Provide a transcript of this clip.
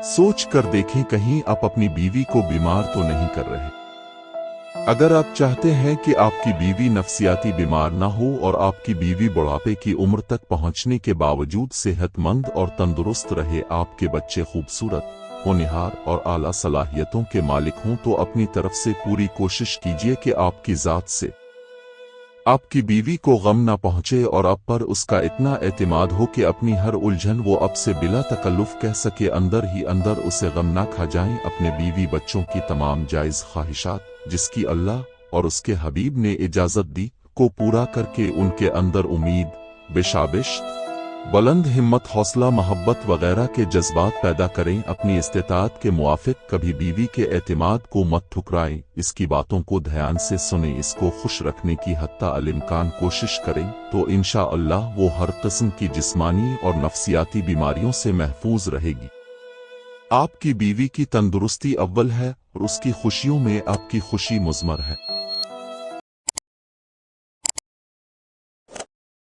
सोच कर देखें कहीं आप अपनी बीवी को बीमार तो नहीं कर रहे। अगर आप चाहते हैं कि आपकी बीवी नफसियाती बीमार ना हो और आपकी बीवी बुढ़ापे की उम्र तक पहुंचने के बावजूद सेहतमंद और तंदुरुस्त रहे, आपके बच्चे खूबसूरत, होनहार और आला सलाहियतों के मालिक हों, तो अपनी तरफ से पूरी कोशिश कीजिए कि आपकी ज़ात से आपकी बीवी को गम ना पहुंचे और आप पर उसका इतना एतमाद हो कि अपनी हर उलझन वो अब से बिला तकल्लुफ कह सके, अंदर ही अंदर उसे गम ना खा जाएं। अपने बीवी बच्चों की तमाम जायज़ ख्वाहिशात जिसकी अल्लाह और उसके हबीब ने इजाज़त दी को पूरा करके उनके अंदर उम्मीद, बेशाबिश, बुलंद हिम्मत, हौसला, मोहब्बत वगैरह के जज्बात पैदा करें। अपनी इस्तेताअत के मुआफिक कभी बीवी के एतमाद को मत ठुकराएं, इसकी बातों को ध्यान से सुनें, इसको खुश रखने की हत्ता अल-इम्कान कोशिश करें, तो इंशाअल्लाह वो हर किस्म की जिस्मानी और नफसियाती बीमारियों से महफूज रहेगी। आपकी बीवी की तंदुरुस्ती अव्वल है और उसकी खुशियों में आपकी खुशी मुज़मर है।